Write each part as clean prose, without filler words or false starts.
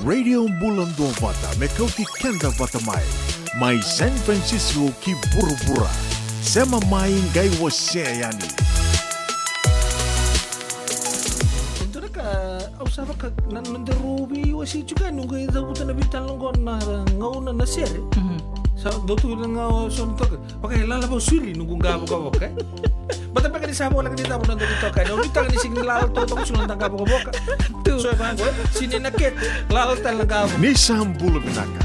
Radio Bula Duavata me Kauti Keda Vata mai San Francisco ki burubura. Sema mai ngai wasea yani. Tentu ka usaba ka nanderubi wasi juga nunggu itu bukan nabitan longgon na ngauna nasere. Sa dotu nga son to pakai lala ba suri nunggu gabo gabo ka. Bata pa kanisamo lang dito nando dito ka. No kita ni sing lalo to sunan tang gabo gabo ka. So ba sini nakit lalo tal gabo. Ni Bula Binaka.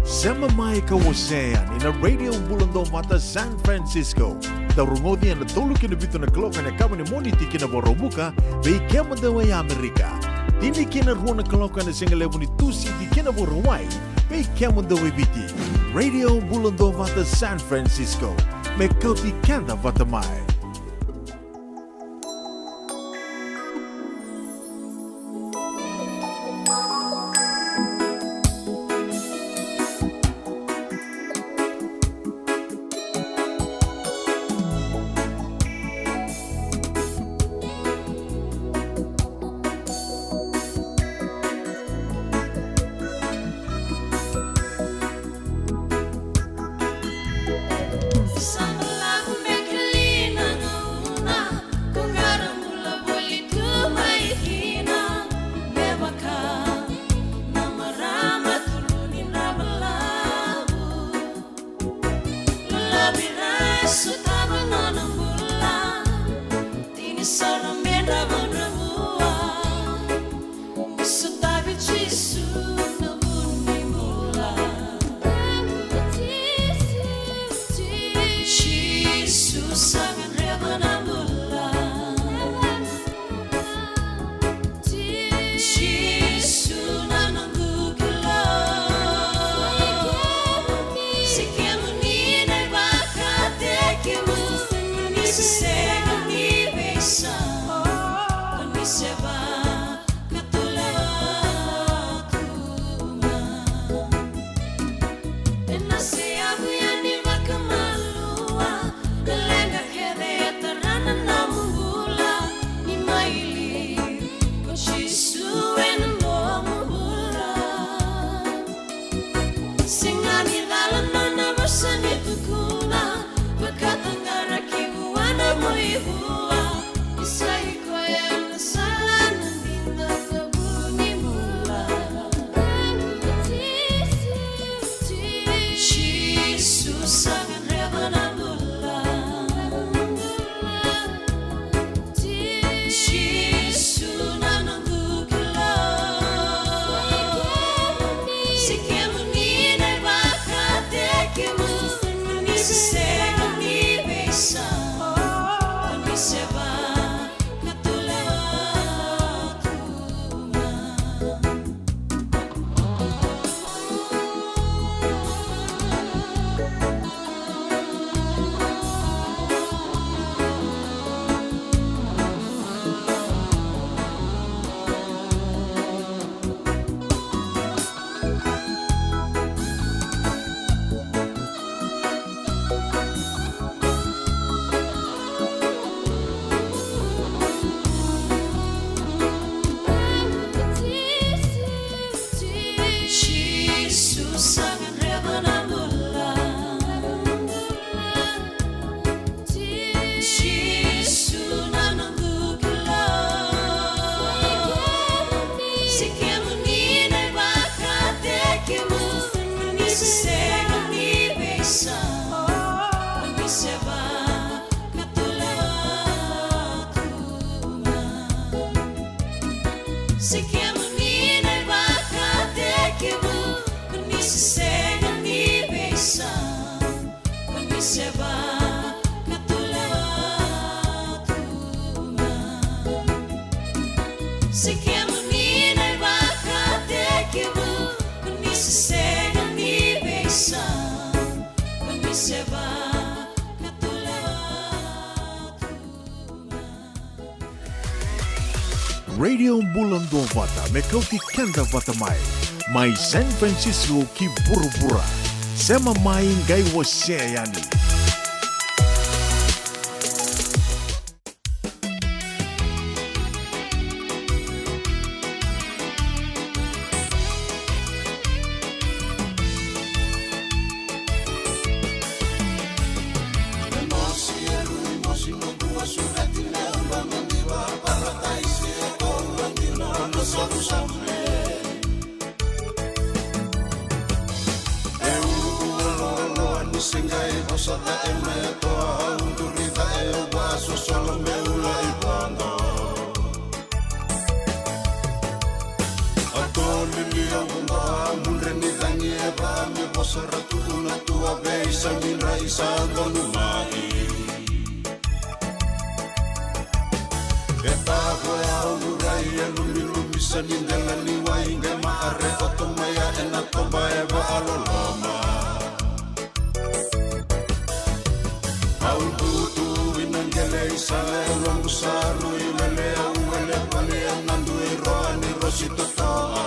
Sema mai ka wasean in a Radio Bula Duavata San Francisco. Tarungodi ang natulog kinabito na kloka na kama ni Moniti kinaborobuka bay kema dawa ya Amerika. Dini kinaruha na kloka na singalevo ni Tusi di kinaborawai bay kema dawa biti. Radio Bula Duavata San Francisco. May Kauti Keda Vata mai. Radio Bula Duavata me Kauti Keda Vata mai San Francisco ki burubura. Sema mai ngai wasea yani. singai bosa da e mai toa haunduri da e waso solo meula I bondo Atoli lia wumba munre ni dangi e ba mi bosa ratu una tua beisa minra isa donu mai Eta koe haundurai e lumi lumi sa nindela ni waingai maare oto maya e na toba e wa aloloma Haundutu inangele isale longu saru iwele auwele pali anandu iroa ni rosito toa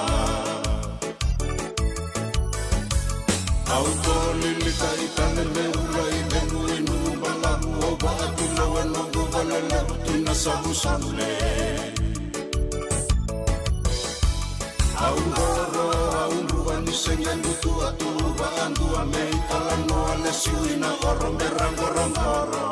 Hautoli lika itane meula idenu inu balamu oba atula wenongu valele tuna sabu sale Haundoro haundua nisengendu tua tuba andua meitala noa lesiuina oro merangorongoro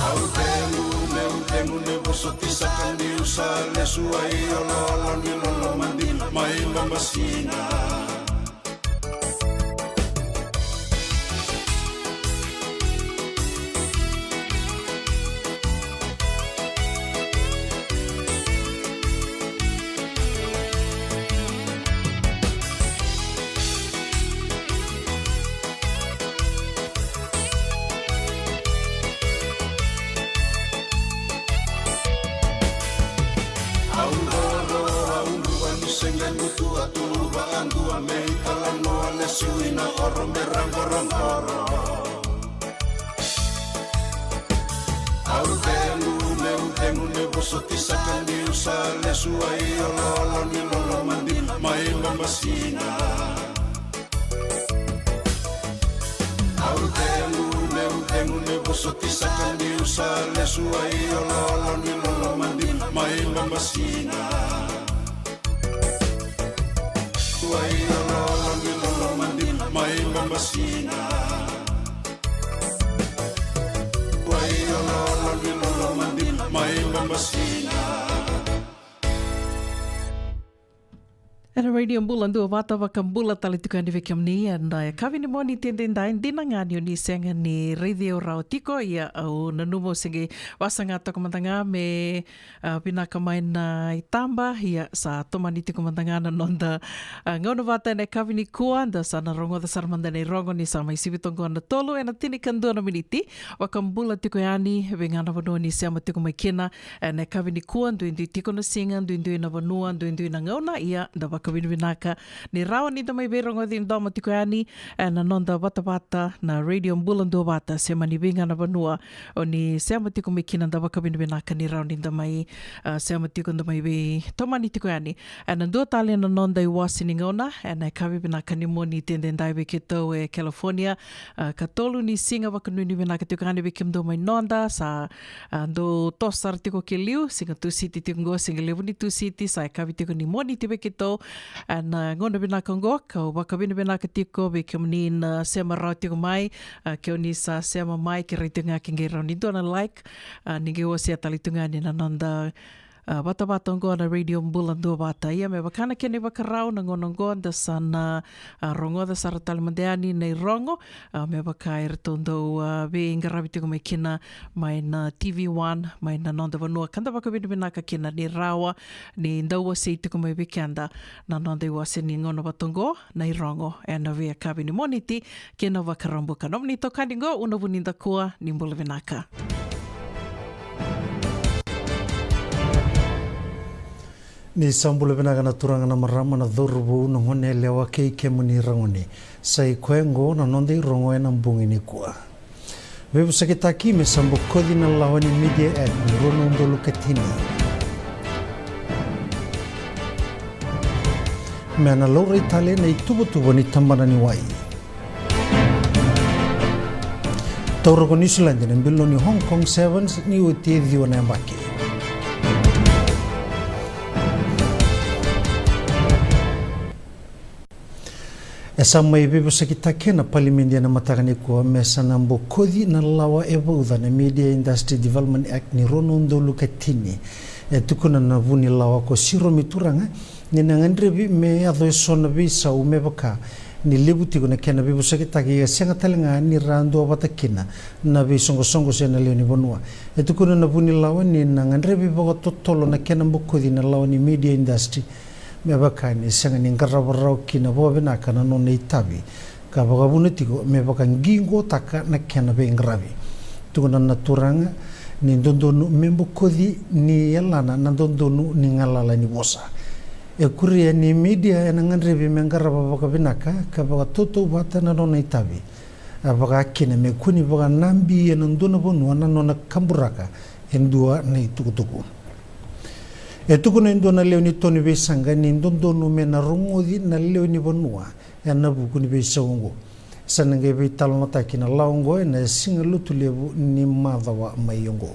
Hautemu nebosotisa kandi usale suai ololo nilolo mandi maila masina Suina oro merangorongoro Autemu nebosotisa kandi usale suai ololo nilolo mandi maila masina Autemu nebosotisa kandi usale suai ololo nilolo mandi maila masina Suai ololo nilolo Maila masina Wailolo nilolo mandi Maila masina Era radio Bula Duavata Bula talitukan di vekam ni anda kavini moni tendendai dinangani ni senga ni radio rautiko ia au nanumo sege wasanga tokomantanga me pinaka maina itamba ia sa tomani tokomantanga na nonda ngono vata ne kavini kuanda sana rongo da sarmanda ne rongo ni sama isibitongo na tolo ena tini kandona miniti wakam Bula tiko yani vengana vano ni sama tiko makena ne kavini kuanda ndu tiko na singa ndu na vanua ndu na ngona ia da Vinaka ni rawa ni tamai berongo din doma tiko yani na nonda Vata na radio Bula Duavata sema ni vinga na vanua o ni sema tiko mikina da Vinaka ni rawa ni tamai sema tiko tamai be tomani tiko yani na ndo tali na nonda iwasi ni ngona na Vinaka ni moni tenden dai be keto e California katolu ni singa ni Vinaka tiko yani be kimdo mai nonda sa ndo tosar tiko keliu singa tu city tiko ngo singa levu ni tu city sa tiko ni moni tibe keto na ngona binaka ngok o wakabina binaka tiko be kemnin sema rau tiko mai ke oni sa sema mai ke ritunga kingira ni dona like ni ge osia talitunga ni na nonda Vata ngona radio Bula Duavata ia me wakana kene wakarau na ngona ngonda sana rongo da sara talimandeani nei rongo me wakair tondo be ingarabi tiko mai kina mai na TV1 mai na nonda vanua kanda wakabina binaka kina ni rawa ni ndaua se tiko mai wikanda na nonda iwase ni ngona watongo nei rongo na vea kabi ni moniti kena wakarambuka nomni tokani ngo unavuninda kua ni Bula Vinaka Ni sambula Vinaka na turanga na marama na dhurbu na ngone lewa keike muni rangoni sai kwengo na nonde rongo na mbungi ni kua Webu sakitaki me sambu kodi na lawani media ad rono ndolu katini me ana laura itale na itubo ni tambana ni wai Taurago New Zealand na mbilo ni Hong Kong Sevens ni uti dhiwa na mbaki Esa mai bebo sakitake na palimendia na matakani kua mesa na mbokodi na lawa ewa na Media Industry Development Act ni rono ndolu katini tukuna na vuni lawa ko siro mituranga ni nangandrebi me adho sona bi sa umebaka ni lebu tiko na kena bibu sakitaki senga talenga ni rando watakina na bi songo se na leo ni bonua tukuna na buni lawa ni na ngandre bibu totolo na kena mbukudi na lawa ni media industry me bakani senga ni ngarabara kina bo bena kana no nei tabi ka baga bunetiko me baka ngingo taka na kena be ngrabi tukuna na turanga ni ndondonu membukudi ni yalana na ndondonu ni ngalala ni bosa kuria ni media ena ngandrebi mengaraba baka binaka ka baka toto Vata na nona itabi baka kina me kuni baka nambi ena ndona bonu na nona kamburaka endua na itukutuku tuku na ndona leo ni toni besanga ni ndondonu me na rongodi na leo ni bonua ena buku ni besongo sanange be talmata kina laongo ena singa lutu lebu ni madawa mayongo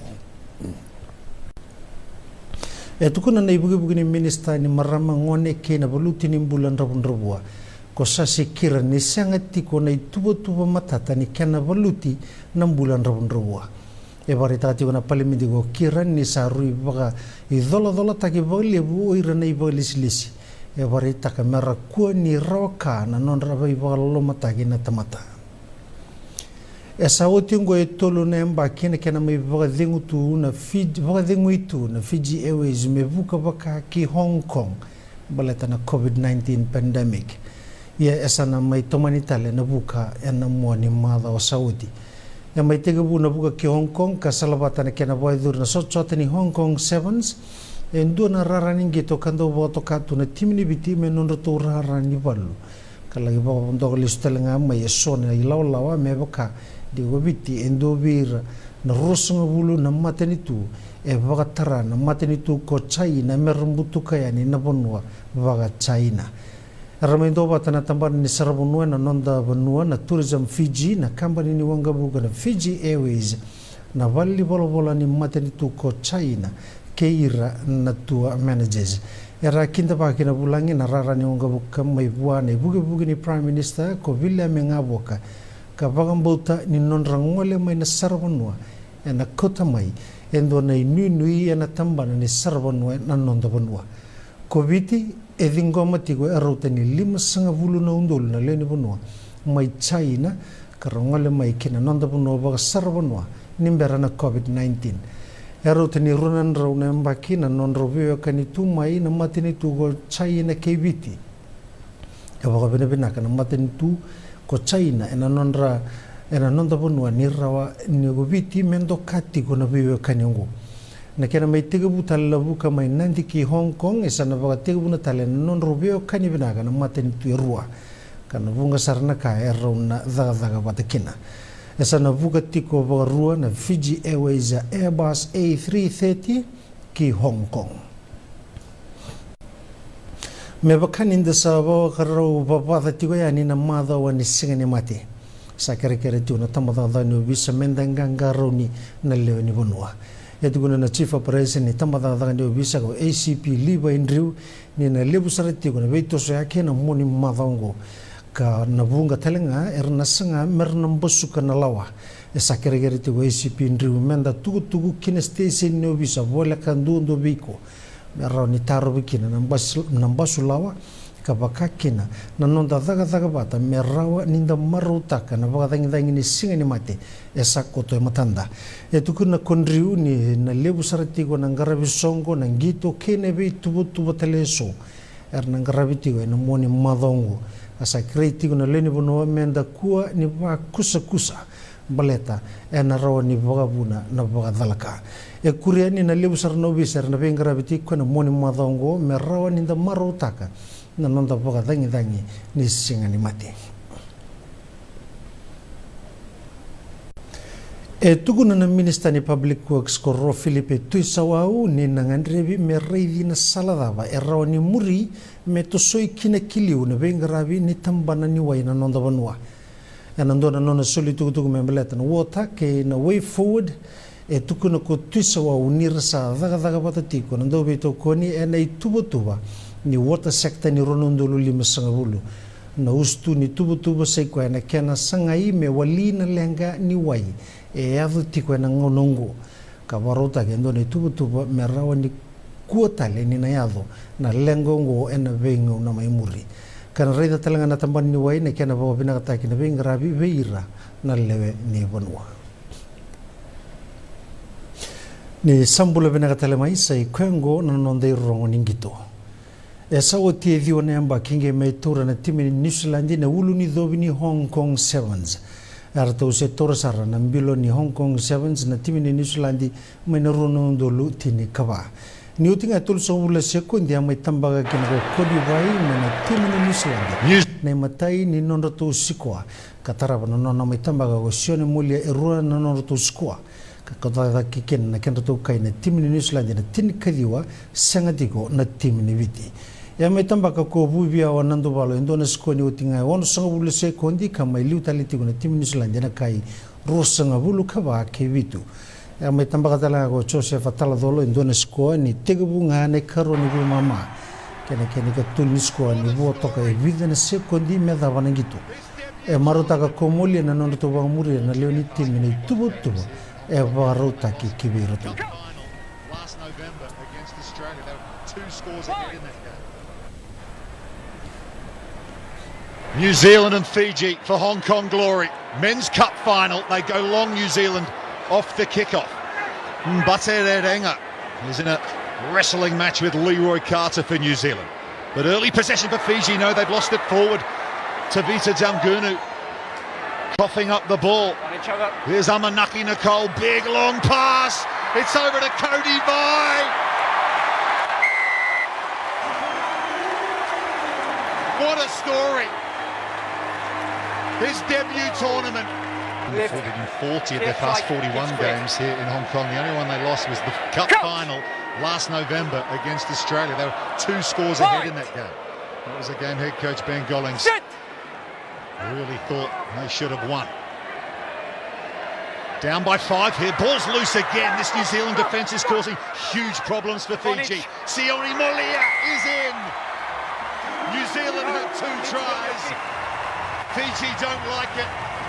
tukuna na ibugi ni minista ni marama ngone ke na baluti ni bulan rabun ko sasi kira ni sangati ko na tuba matata ni kana baluti na bulan rabun bari tati ko na palimidi ko kira ni sarui baga idola taki bali bu ira na ibalislis bari takamera ko ni roka na non rabai baga lo matagi na tamata esa otingo etolo na mba kena mai baga dengu tu na Fiji Airways me buka baka ki Hong Kong baleta na COVID-19 pandemic ya esa na mai tomani tale na buka ena mwani mada o Saudi ya mai tega bu na buka ki Hong Kong ka salabata na kena boy dur na sotota ni Hong Kong Sevens endo na raraning gito kando boto katu na timini biti me non to rarani balu kalagi ba ndo listelenga mai sona ilaw me baka di wabiti endo bir na rosonga bulu na matenitu vagatara na matenitu ko China merumbutu kaya ni na bonua vaga China ramendo Vata na tambar ni sarabunua na nonda bonua na tourism Fiji na company ni wanga buga na Fiji Airways na vali bola ni matenitu ko China keira na tua managers era kinda bakina bulangi na rara ni wanga buka mai buane bugi ni prime minister ko William Ngaboka ka bagambauta ni non rangole mai na sarvanua ena kota mai endo na nui ena tambana ni sarvanua na nonda bonua koviti edingoma tigo erota ni 5 na undol na leni bonua mai China ka rangole mai kina nonda bonua baga sarvanua nimbera na COVID-19 erota ni runan rauna mbakina non rovio kanitu mai na matini tu China keviti ka baga bena kana matini tu ko China ena nonda bonua ni rawa ni gobiti mendo kati ko na biwe kanyango na kena mai tiga buta labuka mai nandi ki Hong Kong esa na baga tiga buna tale non robio kani binaga na mateni tu irua kana bunga sarna ka erona daga batakina esa na buka tiko baga rua na Fiji Airways Airbus A330 ki Hong Kong me bakani ndasa ba karo baba tigo yani na mada wani singani mate sakere tu na tamada no bisa mendanga roni na leo ni bonua eduguna na chief operation ni tamada no bisa ko ACP liba Andrew ni na lebu sarati ko na beito so yake na moni madango ka na bunga telenga erna sanga merna mbosuka na lawa sakere tu ACP Andrew menda tugu kinestation no bisa bola kandu ndo biko merau ni taro bikina nambasu lawa kabakakina na nonda daga Vata merawa ninda marutaka na bagadangi ni singa ni mate esa koto matanda tukuna kondriu ni na lebu saratigo na ngarabi songo na ngito kene be tubu teleso na ngarabi tigo na moni madongo asa kreitigo na leni bono menda kuwa ni ba kusa baleta ena rawa ni bagabuna na bagadalaka kuriani na lebu sarno biser na bengrabiti ko na moni madongo merawa ninda marutaka na nonda bagadangi ni singa ni mate tukuna na minister ni public works ko ro Filipe tuisawau ni nangandrebi mereidi na saladava rawa ni muri metosoi kina kiliu na bengrabi ni tambana ni waina nonda banua nandona nona soli tuku membeleta na water ke na way forward tukuna ko tuisawau ni rasa daga batatiko nando beto koni ena tuba ni water sector ni ronondolo 5 na ustu ni tuba sai ko na kena sangai me walina lenga ni wai adu tiko na ngonongo ka barota kendo ni tuba merawa ni kuota le ni na yado na lengo ngo ena vengo na maimuri kana reida talanga na tambani ni wai na kena bawa bina kata kina be ngarabi veira na lewe ni vanua ni sambula bina kata le mai sai kwengo na nonde rongo ningito esa o tie dio ne amba kinge me tura na timi ni New Zealand na ulu ni dobi ni Hong Kong Sevens arto se tora sara na mbilo ni Hong Kong Sevens na timi ni New Zealand me na rono ndolu tini kaba ni utinga tul so ula sekondi mai tambaga kina ko kodi vai na timi ni New Zealand na matai ni nondo to sikwa katara bana no mai tambaga ko sione mulia erua na nondo to sikwa kakota kiken na kenda to kai na timi ni New Zealand na tini kadiwa sangatiko na timi ni viti ya mai tambaga ko bubia wa nando balo indona sikoni utinga ono sanga ula sekondi kama liu taliti na timi ni New Zealand na kai rosanga bulu kaba ke vitu ya mai tambaga tala ko Joseph atala dolo indona sikoni ni tegebu ngane karo ni bu mama kene ka tulni sikoni ni bo toka e vida na sekondi me da vanangito e marutaka ko moli na nondo to bamuri na leo ni timi ni tubo e varuta ki kibiruta last November against Australia. There were 2 scores ahead in that game. New Zealand and Fiji for Hong Kong glory. Men's Cup final. They go long, New Zealand, off the kickoff. Mbatererenga is in a wrestling match with Leroy Carter for New Zealand. But early possession for Fiji. No, they've lost it forward to Vita Damgunu. Coughing up the ball. Here's Amanaki Nicole. Big long pass. It's over to Kauti Vai. What a story. His debut tournament. 140 of their past 41 games here in Hong Kong. The only one they lost was the Cup final last November against Australia. They were 2 scores ahead in that game. That was a game head coach Ben Gollings really thought they should have won. Down by 5 here. Ball's loose again. This New Zealand defence is causing huge problems for Fiji. Sione Molia is in. New Zealand had 2 tries. Fiji don't like it,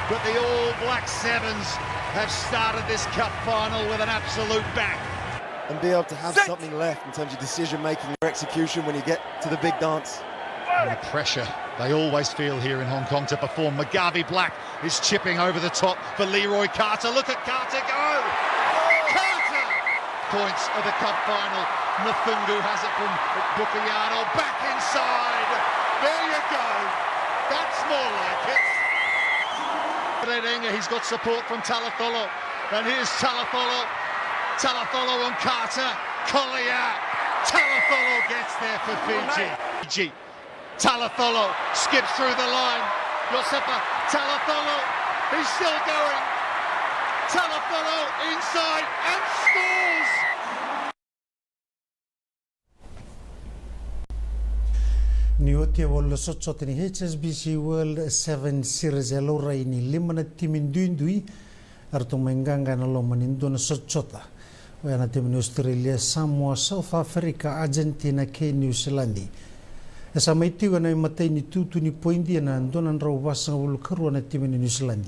but the All Black Sevens have started this cup final with an absolute bang. And be able to have something left in terms of decision making or execution when you get to the big dance. And the pressure they always feel here in Hong Kong to perform. Magavi Black is chipping over the top for Leroy Carter. Look at Carter go! Carter! Points of the cup final. Nathungu has it from Bukayano. Back inside. There you go. That's more like it. Rerenga, he's got support from Talatholo. And here's Talatholo. Talatholo and Carter. Collier. Talatholo gets there for Fiji. Talatholo skips through the line. Josepa Talatholo, he's still going. Talatholo inside and scores! Nioti wala sotsot ni HSBC World 7 Series elora ini 5 timin duindui arto menganga na lo manindo na sotsota. Wayana timin Australia, Samoa, South Africa, Argentina, ke New Zealand. Esa maitiwa na matei ni tutu ni poindi na ndona nrau wasanga wulu karua na timin New Zealand.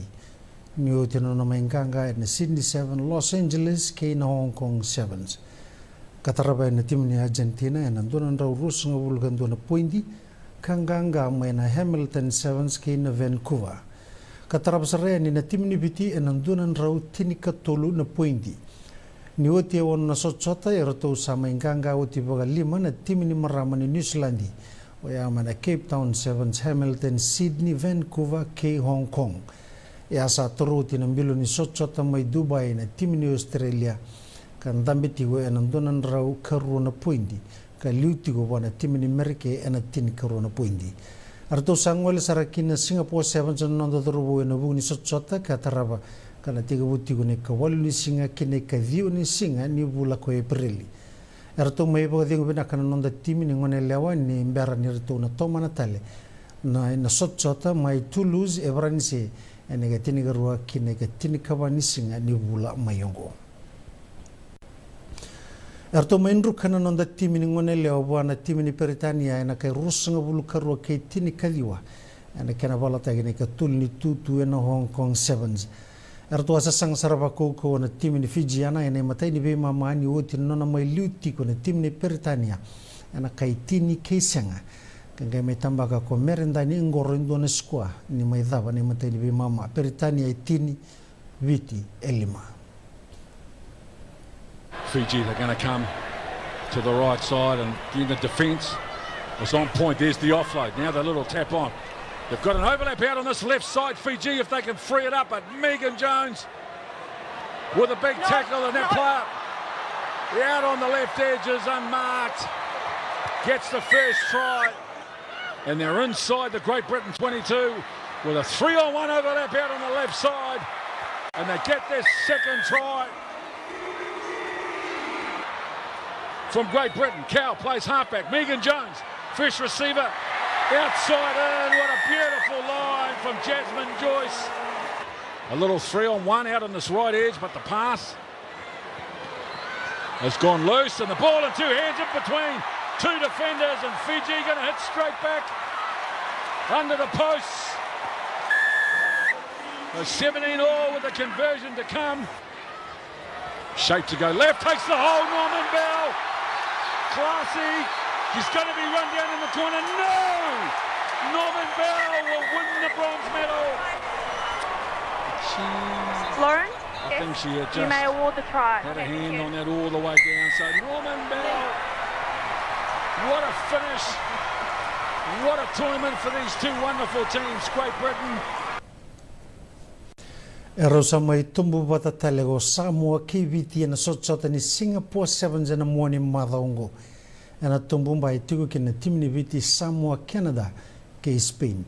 Nioti na menganga na Sydney 7, Los Angeles, ke na Hong Kong 7s. Kataraba na timin Argentina na ndona nrau rusanga wulu kandona poindi kanganga na Hamilton 7s ke na Vancouver. Kataraba sarea ni na timin biti na ndona nrau tinika tolu na poindi. Ni oti wana na sotsota ya roto sama inganga oti baga 5 na timin marama ni New Zealand. Oyama na Cape Town 7s, Hamilton, Sydney, Vancouver, ke Hong Kong. Ya sa toroti na mbilo ni sotsota mai Dubai na timin Australia. Kan dambiti we na ndona nrau karu na poindi. Ka liuti go wana timin Amerike na tin karu na poindi. Arto sangwale sarakina Singapore 7s na nando dorobo na bugu ni sotsota ka taraba. Kana tiga buti ko ni kawalu ni singa kine ka diu ni singa ni bula ko Aprili. Erto mai ba dingo bina kana nonda timi ni ngone lewa ni mbera ni rito na toma natale na sotsota mai Toulouse Evranse ene ga tini garua kine ga tini kabani singa ni bula mayongo. Erto mai ndru kana nonda timi ni ngone lewa bwana timi ni Britania ena kai rusanga bulu karua kai tini kadiwa ena kana bala tagine ka tulni tutu ena Hong Kong 7s. Erto asa sang saraba ko na tim ni Fijiana ene matai ni be mama ni oti nona mai liuti ko na tim ni Britania ana kai tini keisanga Kangai mai tambaka ko merenda ni ngoro indone skua ni mai dhava ni mateni bi mama peritani ai tini viti elima. Fiji, they're going to come to the right side and in the defence was on point. There's the offload. Now the little tap on. They've got an overlap out on this left side, Fiji, if they can free it up. But Megan Jones with a big tackle and that player out on the left edge is unmarked. Gets the first try. And they're inside the Great Britain 22 with a 3-on-1 overlap out on the left side. And they get their second try. From Great Britain, Cow plays halfback. Megan Jones, first receiver, outside in. What a beautiful line from Jasmine Joyce. A little 3-on-1 out on this right edge, but the pass has gone loose, and the ball in two hands in between two defenders, and Fiji going to hit straight back under the posts. A 17-all with the conversion to come. Shape to go left, takes the hold, Norman Bell. Classy, she's going to be run down in the corner. No! Norman Bell will win the bronze medal. Lauren? I think she had You may award the try. had a hand on that all the way down. So Norman Bell, what a finish. What a tournament for these two wonderful teams, Great Britain. Erosa mai tumbu bata talego Samoa KVT na sotota ni Singapore Sevens na mwani madhaungo. Na tumbu mbai tigo kina timu ni viti Samoa Canada ke Spain.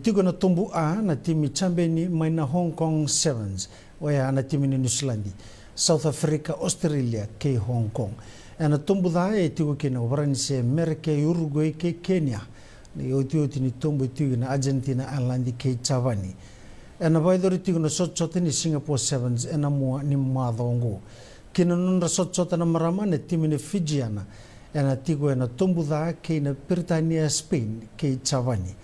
Tigo na tumbu A na timu chambeni mai na Hong Kong Sevens. Waya na timu ni New Zealand. South Africa, Australia ke Hong Kong. Na tumbu da tigo kina obrani se America, Uruguay ke Kenya. Ni oti ni tumbu tigo na Argentina, Ireland ke Chavani. Ena vai dori tigo na sotota ni Singapore Sevens ena mua ni madhongo. Kina nunra sotota na marama ne timu ni Fijiana. Ena tigo ena tumbu da ke na Britania Spain ke Chavani.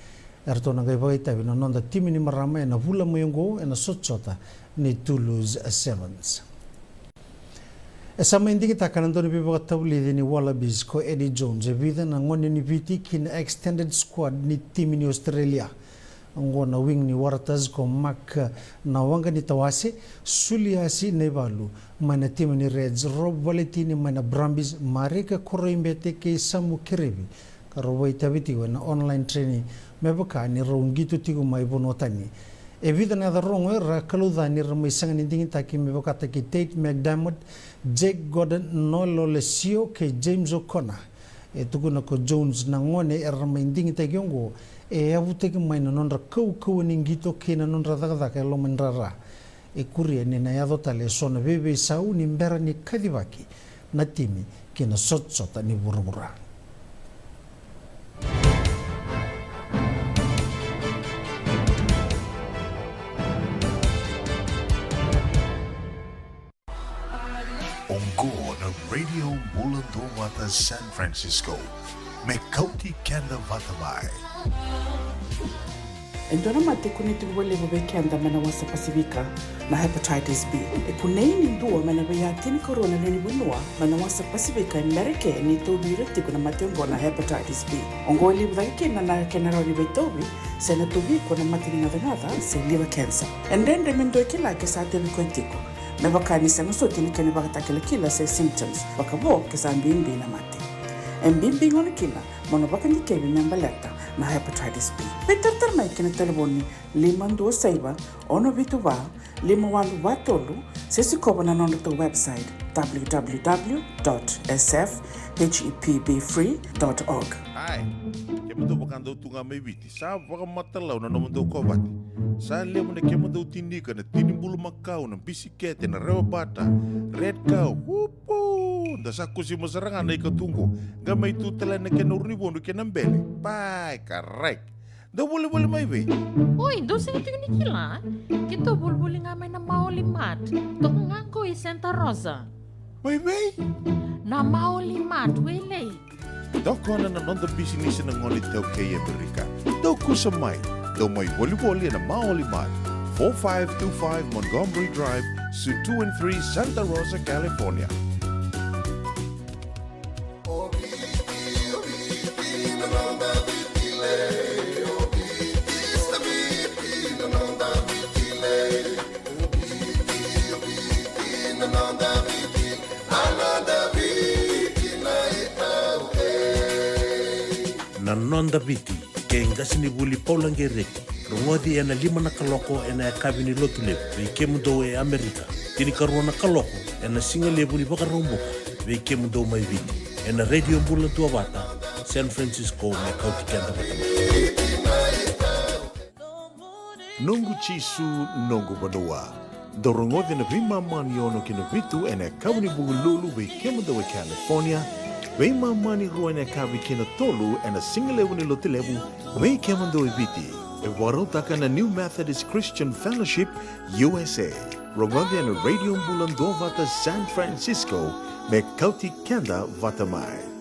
Ertona ngai vai tavi na nonda timu ni marama ena Vula Muyongo ena sotota ni Toulouse Sevens. Esa maindi kita kanandoni bibo katawli ni Wallabies ko Eddie Jones. Evida na ngoni ni viti kina extended squad ni timu ni Australia. Ngona wing ni Waratahs ko Mark na wanga ni Tawase Suliasi Nevalu mana timu ni Reds Rob Valetini mana Brumbies Marika Koroimbete ke Samu Kerevi karowai tabiti na online training mebaka ni rongitu tigo mai bonotani evida na rongo ra kaluda ni ramai sanga ni dingin taki mebaka taki Tate McDermott Jake Gordon Nolo Lesio ke James O'Connor tukuna ko Jones na ngone ramai dingin taki yongo avute ke mai nonra kau ningito ke na nonra daga lo menrara kuria ni na yado tale sona bebe sau ni mbera ni kadivaki na timi ke na sotsota ni burubura. Ongo na Radio Bula Duavata San Francisco. Me Kauti Keda Vata vai. Endona mate kuniti wale bobeke anda mana wasa Pasifika na hepatitis B. Kunei ni ndua mana baya tini corona leni bunua mana wasa Pasifika America ni tobi reti kuna mate ngona hepatitis B. Ongo li bwake na kenara ni betobi sena tobi kuna mate ni nada se liver cancer. And then remendo kila ke sa tele kwentiko. Me bakani sema sote ni kene bakata kila se symptoms bakabo ke sa mbimbi na mate. Mbimbi ngona kila mono bakani kebi membaleta na hepatitis B. Peter mai kena telefoni 527 ono vituva 51 sesi koba na nonda to website www.sfhepbfree.org. Ai, kemudo bakando tunga mai viti. Sa baka matalau na nomundo ko bati. Sa lemo na kemudo tindika na tinimbulu makau na bisikete na rewa bata. Red cow. Wupo. Dasa kusi masarangan na ikatungo. Gamay tutala na kenurnibondo kenambele. Pai, correct. Da boleh mai ve. Oi, dosa itu ni kila. Kita boleh ngamai na maulimat. Tok ngangko i Santa Rosa. Mai ve? Na maulimat wele. Dokona na nonda business na ngoni tau kei Amerika. Doku sa mai. Do mai volleyball na maulimat. 4525 Montgomery Drive, Suite 2 and 3, Santa Rosa, California. Daviti, ke ngasini buli paulangereki. Rungodi ena 5 na kaloko ena kabini lotu levu, vei mundo e Amerika. Tini karuana kaloko ena singa levu ni bakaromboka, vei mundo mai viti. Ena Radio Bula Duavata, San Francisco me Kauti Keda Vata. Nungu chisu nungu banua. Dorongodi na vima mani ono kina vitu ena kawni bugululu vei mundo e California. Vei mani rua ena kawi kina tolu ena singa levu ni lotu levu, vei mundo e viti. E warotaka na New Methodist Christian Fellowship, USA. Rongodi na Radio Bula Duavata, San Francisco, me Kauti Keda Vata mai.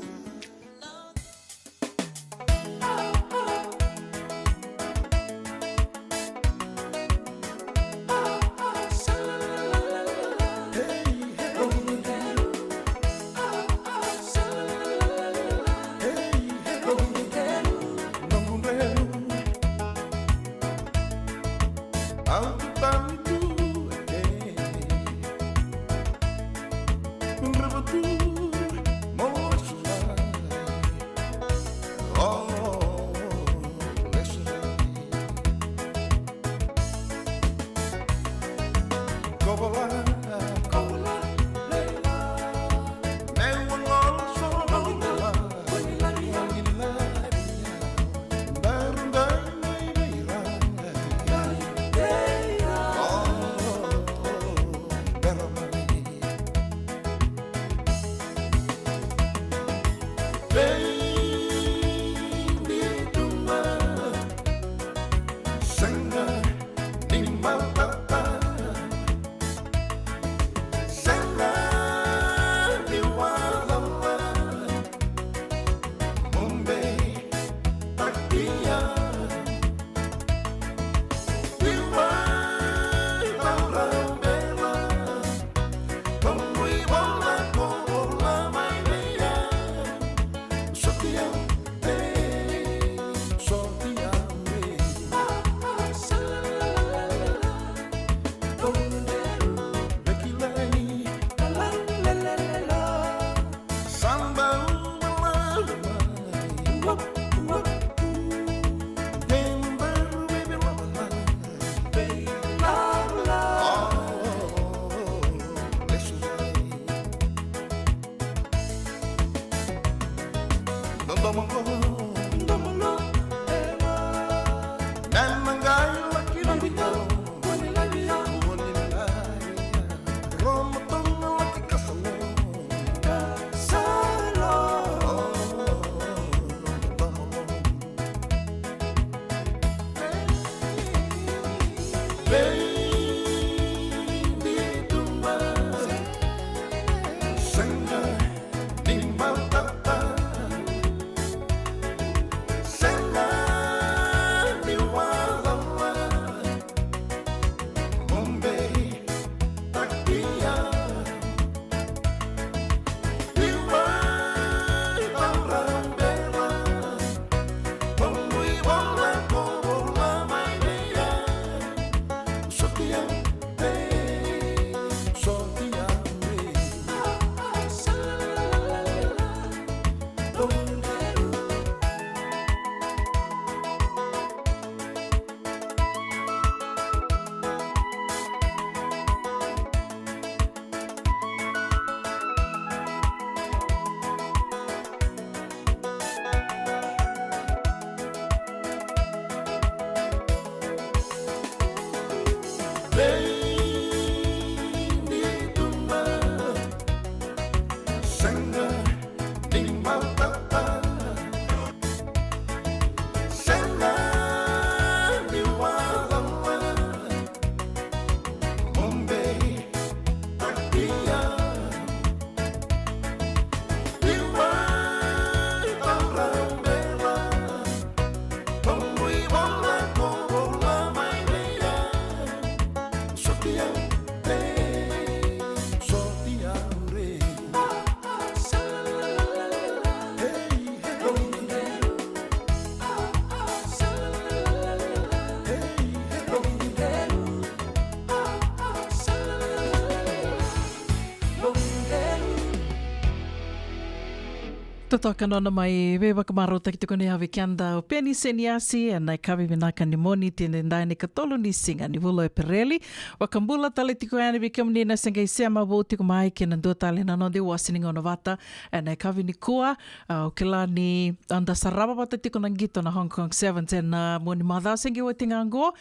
Totoka nona mai ve wakamaro takitiko ni hawe kianda o peni seniasi e nai kawi vinaka ni moni tine ndai ni katolu ni singa ni vulo e pereli. Wakambula tale tiko ane vi kiamni na senga isema vo tiko mai ke na dua tale na nonde wasininga ono Vata e nai kawi ni kua o kila ni anda saraba wata tiko na ngito na Hong Kong 7 e na moni madhao sengi o tinga ango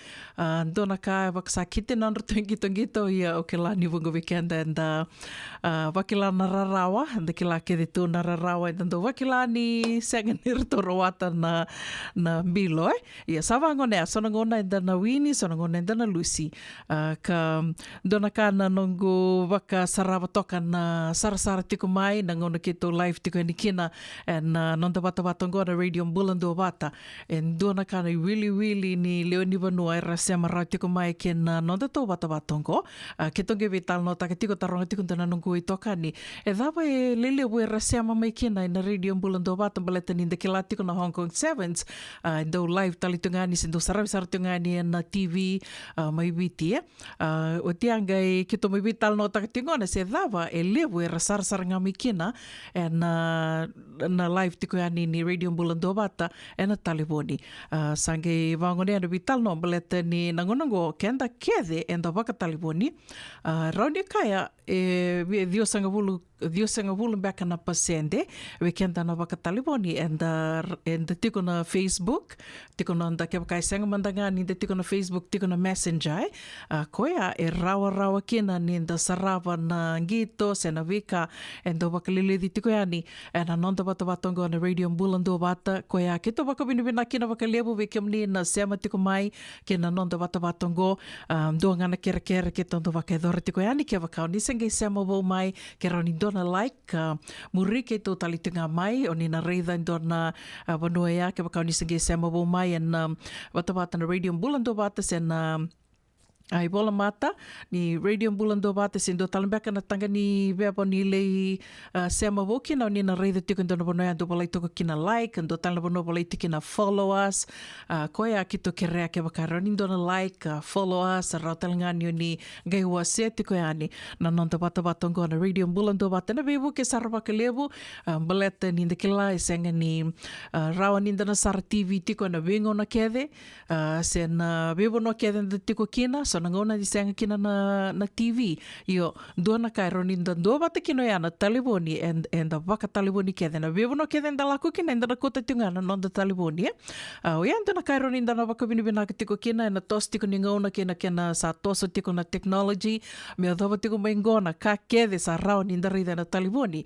ndona ka wakasakite na nruto ngito ia o kila ni vungo weekenda enda wakila na rarawa enda kila kede tu na rarawa enda wakila ni senga nirtoro wata na mbilo ia savango nea sonangona enda na Winnie sonangona enda na Lucy ka dona ka na nongo waka sarava toka na sarasara tiko mai na ngona kito live tiko ni kina na nonda wata ngona radio Bula Duavata en dona ka na really ni leoni vanua era sema rau tiko mai ke na nonda to wata ngo ke tonge vital no taka tiko taronga tiko tana nongo i toka ni e dava e lele we era sema mai kina na radio Bula Duavata baleta ni de tiko na Hong Kong 7s do live talitungani sindo sarabisartungani na TV mai viti o tianga e kito mai vital no taka tingona se dava e lewe era sarasaranga mai kina na live tiko ani ni radio Bula Duavata e na taliboni sange vangone ana vital no baleta ni nangonango kenda kede enda waka taliboni raundi kaya e dio sanga vulu baka na pasende we kenda na waka taliboni enda tiko na Facebook tiko na anda keba kai sanga mandanga ni tiko na Facebook tiko na Messenger koya e rawa kina ni enda sarava na ngito sena vika enda waka lili tiko yani ena nonda wata ngo na radio Bula Duavata koya kito waka binibina kina waka lebu wikimni na sema tiko mai kina nonda wata ngo do ngana kere kito ndo waka edora tiko yani ke waka ni senga sema bo mai ke roni dona like murike to talitunga mai oni na reida dona vanua ya ke waka ni senga sema bo mai en wata na radio Bula Duavata sen ai bola mata ni radio Bula Duavata sindo talambeka na tanga ni veba ni lei sema voki na ni na reida tiko ndona bono ya do bola toko kina like ndo tala bono bola kina follow us koya kito kerea ke bakara ni ndona like follow us rautalanga ni gai wase tiko yani na nonta bata ngona radio Bula Duavata na bebu ke sarva ke lebu baleta ni ndekila senga ni rawa ni ndona sar TV tiko na vengo na kede sen bebo no kede tiko kina so nangona di senga kina na TV io dona kai roni nda Duavata kino ya na taliboni and the waka taliboni kede na bevo no kede nda laku kina nda kota tunga na nonda taliboni o ya nda kai roni nda na waka binibina tiko kina na tos tiko ni ngona kina sa toso tiko na technology me dava tiko mengona ka kede sa rao ni nda rida na taliboni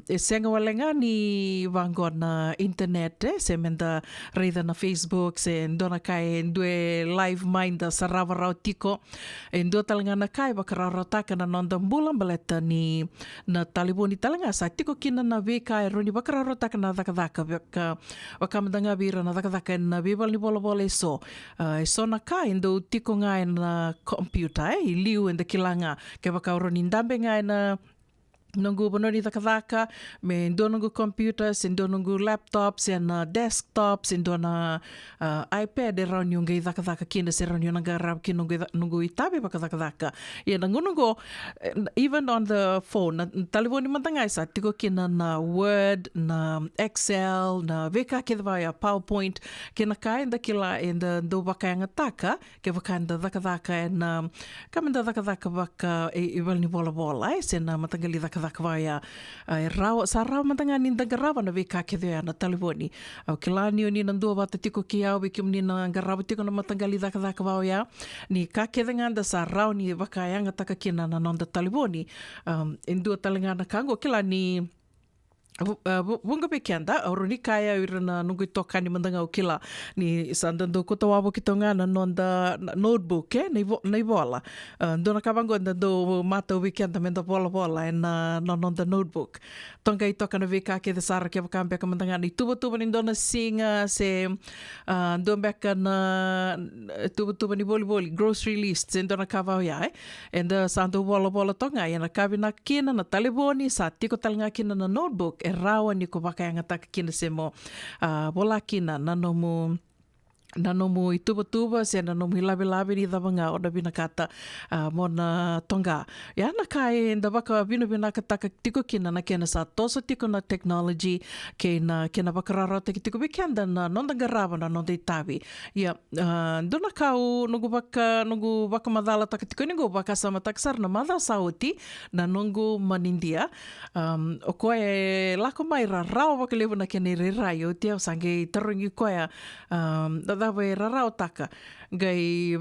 e senga walenga ni vangona internet se menda rida na Facebook se ndona kai ndue live mind sa rava rao tiko e ndo talanga na kai bakararotaka na nonda mbula baleta ni na taliboni talanga sa tiko kina na veka e roni bakararotaka na dhaka wakamdanga vira na dhaka na bibal ni bola so na kai ndo tiko ngai na computer i liu enda kilanga ke bakaroni ndambe ngai na nongu bononi dhaka me ndonongu computers ndonongu laptops and desktops ndona iPad around yunga dhaka kina seron yuna garab kinongu itabe baka dhaka ya nongu even on the phone taliboni mantanga isa tiko kina na Word na Excel na veka kedva ya PowerPoint kina kai nda kila enda ndo baka yanga taka ke baka nda dhaka na kamenda dhaka baka ibal ni bola sena matangali dhaka vaya rawa matanga ni ndagarawa na veka kede na taliboni au kilani ni na Duavata tiko kia wikim ni na garawa tiko na matangali dhaka vaya ni ka kede nganda sa rawa ni vaka yanga taka kina na nonda taliboni indua talinga na kango kilani bunga pekenda auruni kaya irana nungu toka ni mandanga o kila ni sandando kota wabo kitonga na nonda notebook nei bola dona kabango do mata weekend menda bola na nonda notebook tonga i toka na veka ke de sara ke bakambe ka mandanga ni tuba ni dona singa se do beka na tuba ni boli grocery list dona kava ya and sando bola tonga ya na kabina kina na taliboni sa tiko talanga kina na notebook e rawa ni ko baka yanga taka kina semo bola kina nanomu na nomu i tuba se na nomu i lawe ni dawanga o na binakata mo na tonga. Ia na kai nda waka bina ka taka tiko kina na kena sa tosa tiko na technology kena wakarara te ki tiko wikenda na nonda garawa na nonda i tawi. Ia dona kau nugu waka madala taka tiko ningu waka sama taksar na madha sauti na nungu manindia. O koe lako mai rarao waka lewa na kena i rerai o tia o sange tarungi koea dawe rarao taka. Gai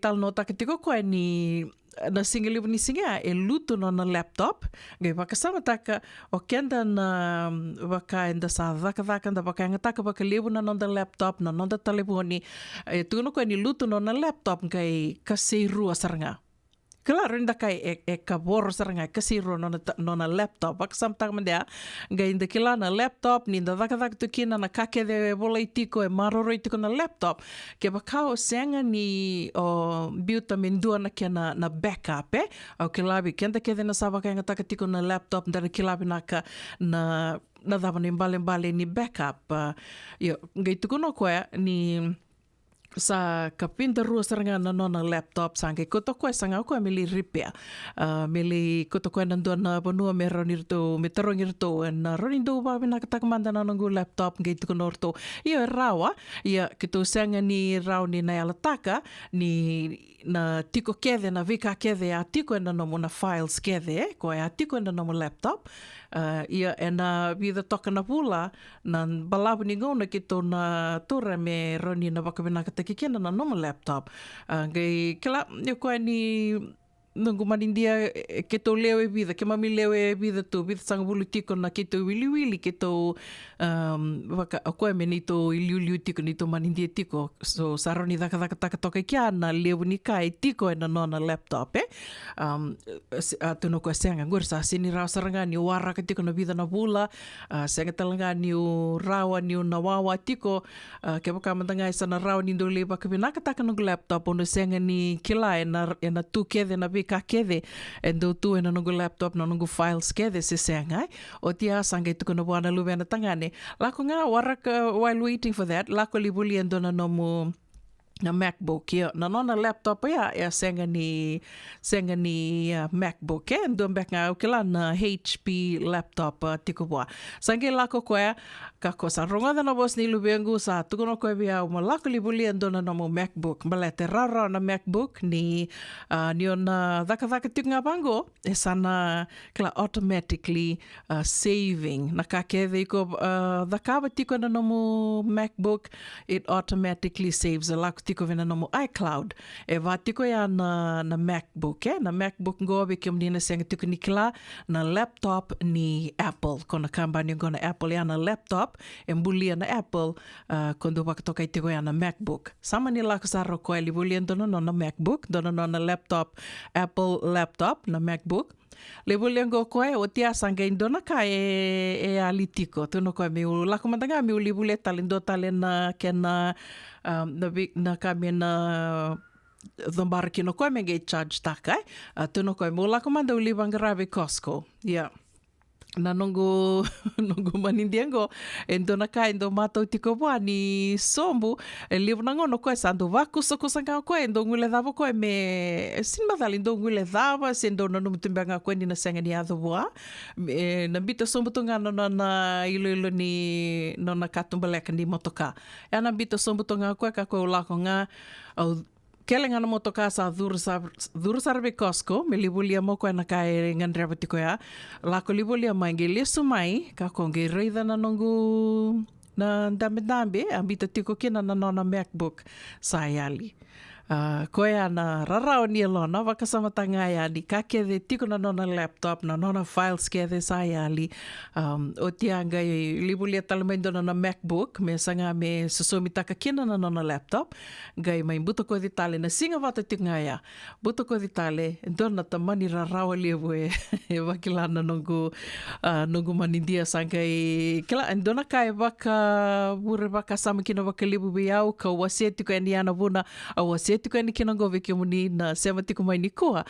tal no taka tiko koe ni na singa liwa ni singa e luto no na laptop. Gai waka sama taka o kenda na waka enda sa dhaka nda waka anga taka waka liwa na nonda laptop na nonda telefoni. E tuno koe ni luto no na laptop gai kaseiru saranga. Claro, ainda kai e ka boro saranga kasiro no na laptop. Waka samtang mandea, gai inda kila na laptop, ni inda dhaka tukina na kake de bola itiko e maroro itiko na laptop. Ke wakao senga ni o biuta mendua na kia na backup, au kilabi, kenda kede na sa waka inga taka tiko na laptop, ndara kilabi naka na dhawa ni mbale ni backup. Gai tuku no koe ni sa ka pinda rua saranga na nona laptop sange koto koe sanga koe mili repair mili koto koe nandua na bonua me ronirto me tarongirto na ronindo ba na katakmanda na nangu laptop ngai tuko norto ia rawa ia kito sanga ni rau ni na alataka ni na tiko kede na vika kede a tiko na nomo na files kede koe a tiko na nomo laptop ia e na vida toka na pula na balabu ni ngona kito na tura me roni na wakawina katakikena na nomo laptop gai kila yo koe ni nungu manindia ke tau leo e vida, ke mami leo e vida tu, vida sanga bulu tiko na ke tau wili ke tau waka a koe me ni tau iliu tiko ni tau manindia tiko. So saroni dhaka taka toka kia na leo ni kai tiko e na nona laptop tuno koe senga ngura sa sini rao saranga ni o wara ka tiko na vida na bula senga talanga ni o rawa ni o na wawa tiko ke waka matanga e sana rao ni ndo le waka vinaka taka nungu laptop ono senga ni kila e na tu kede na ka kede e ndo tu e na nungu laptop na nungu files kede se sengai o tia sanga tuku na wana luwe na tangane lako nga waraka while waiting for that lako libuli endo na nomu na MacBook ia na nona laptop ia senga ni MacBook ndo mbek nga ukila na HP laptop tiko boa sange lako koe kako sa ronga na bos ni lubengu sa tuko no koe bia uma lako libuli ndo na nomu MacBook malete rara na MacBook ni ona dhaka tika bango e sana kila automatically saving na kakeve iko dhaka tiko na nomu MacBook it automatically saves a lako tiko vena nomo iCloud e va tiko ya na MacBook na MacBook ngo be kim nina senga tiko nikla na laptop ni Apple kona kambani ngona Apple ya na laptop e mbulia na Apple kondo wakatoka tiko ya na MacBook sama ni lako saro ko eli bulia dono na MacBook dono na laptop Apple laptop na MacBook le bulengo koe o tia sanga indona ka e alitiko tuno koe me u lako mandanga me u libule talindo talena kena na kame na dhombara kino koe me ge charge taka tuno koe mo lako manda u libangarave Costco na nungu manindiango endo na ka endo mato tiko boa ni sombu e livo na ngono koe sando vaku kusanga koe endo ngule dhava koe me sin madali endo ngule dhava sendo na numutimbanga koe ni na senga ni adho boa na bita sombu tunga na ilo ni na katumbaleka ni motoka e na bita sombu tunga koe ka koe ulako nga kelenga na motoka sa dhurusarve Costco me libulia mo koe na kai ngandreva tiko ya lako libulia mai nge lesu mai ka konge reida na nongu na dambe ambita tiko kina na nona MacBook sa yali koe ana rarao ni alona wakasama tanga yali ka kede tiko na nona laptop na nona files kede sa yali o tianga libulia talamendo na MacBook me sanga me susomi taka kina na nona laptop gai mai buto ko ditale na singa Vata tinga ya buto ko ditale dona tamani rarao libu e wakilana nungu manindia sanga kila dona kai waka bure waka sama kina waka libu biau ka wase tiko eniana buna a wase se tuku ni kina go veke muni na sema tiku mai ni kua,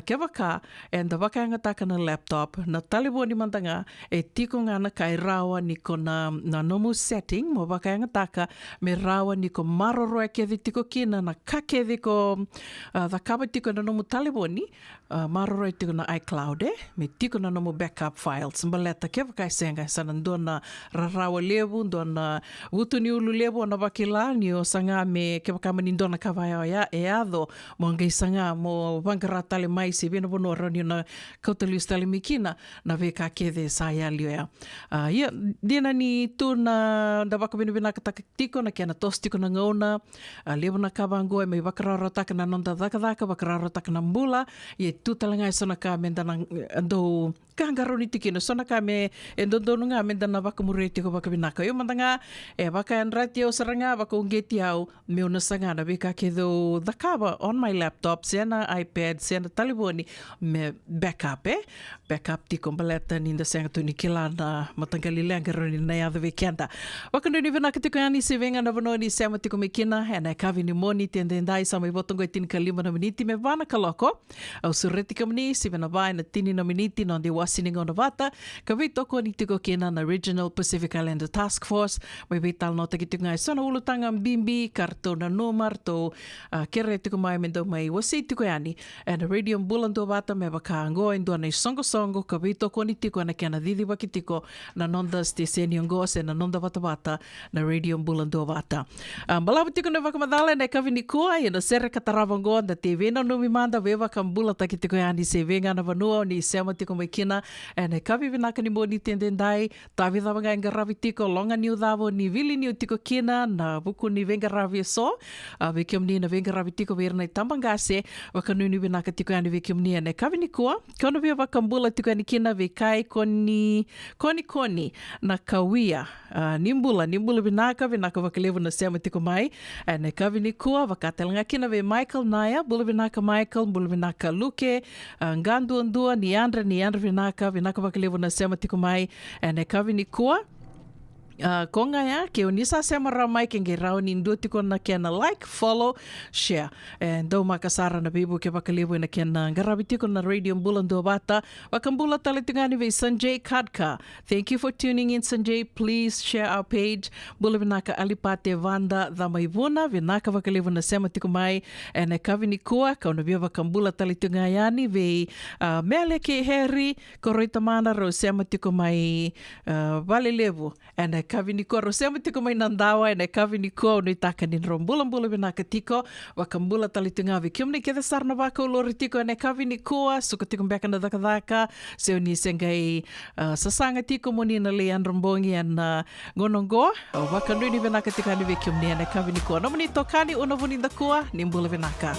ke waka, and the waka anga taka na laptop, na talibo ni mantanga, e tiko ngana kai rawa ni ko na nomu setting, mo waka anga taka, me rawa ni ko maroro e kevi tiko kina, na kakevi ko the kaba tiko na nomu talibo ni, maroro e tiko na iCloud me tiko na nomu backup files, mbaleta ke waka senga, sana ndona rarawa levu, ndona utu ni ulu levu, na wakila ni o sanga me ke waka mani ndona kawai ya e ado, mo ngai sanga mo wangara tale mai se vena bono rani na kautalius tale mikina, na veka kede sa ya lio ya. Dina ni tu na waka vina vina kataka tiko, na kia na tos tiko na ngauna, levu na kawango e mai wakararo taka na nonda dhaka, wakararo taka na mbula, ye tu talangai sona ka menda na ando kahangaro ni tikino, sona ka me e ndondonu nga menda na wakamure tiko waka vinaka. Yo mandanga e waka anrati au saranga, waka ungeti au me una sanga na veka kedo dhakawa on my laptop, sena iPad, sena taliboni, me backup backup tiko mbaleta ninda sanga tuni kila na matangali langaro ni na yadha vekenda. Waka nuni vinaka tiko yani se venga na vano ni sema tiko mekina, ena kavi ni moni tendendai sama i votongo e tini ka 5 na miniti me vana ka loko. Au sureti ka mani, si vena vai na tini na miniti non de wasining on Vata, ka vei toko ni tiko kena na Regional Pacific Islander Task Force, mai vei tal no taki tiko ngai sona ulutanga mbimbi, karto na nomar, to kere tiko mai mendo mai wasi tiko yani, and Radio Bula Duavata me waka ango indua na songo, ka vei toko ni tiko na kena didi waki tiko, na nonda steseni ongo se na nonda vata na Radio Bula Duavata. Malawa tiko na waka madala na kavi ni kua, na sere kataravango, na te vena numi manda vewa kambula taki tiko yani se venga na vanua, ni sema tiko mai kina, and kavi vinaka ni moni tendendai, tavi dhavanga inga ravi tiko, longa niu dhavo, ni vili niu tiko kina, na buku ni venga ravi so, vekiam ni na venga ravi tiko vera na tambangase, waka nuni vinaka tiko yani vekiam ni, and kavi ni kua, kono via wakambula tiko yani kina, vekai koni, na kawia, nimbula vinaka wakalevu na sema tiko mai, and kavi ni kua, wakatelanga kina ve Michael Naya, bula vinaka Michael, bula vinaka Luke, ngandu andua, ni andra vinaka wakalevu na sema tiko mai, and kavi ni kua, konga ya ke unisa sema ramai ke nge rao ni ndu tiko na kena like, follow, share, and do makasara na bibu ke wakalevu na kena ngarabi tiko na Radio Bula Duavata, wakambula talitingani ve Sanjay Kadka. Thank you for tuning in, Sanjay. Please share our page. Bula vinaka alipate vanda dhamaivuna vinaka wakalevu na sema tiko mai, and kavi ni kua kauna via wakambula talitingani ve mele ke heri koroita mana ro sema tiko mai valelevu, and kavi ni kua ro sema tiko mai nandawa, and kavi ni kua unui taka ni rombula vinaka tiko wakambula talitunga vi kiumni keda sarna waka ulori tiko, and kavi ni kua suka tiko mbeka na dhaka se uni sengai sasanga tiko moni na lean rombongi and ngonongo waka nui ni vinaka tiko ni vi kiumni, and kavi ni kua nomani tokani unavuni da kua ni mbula vinaka.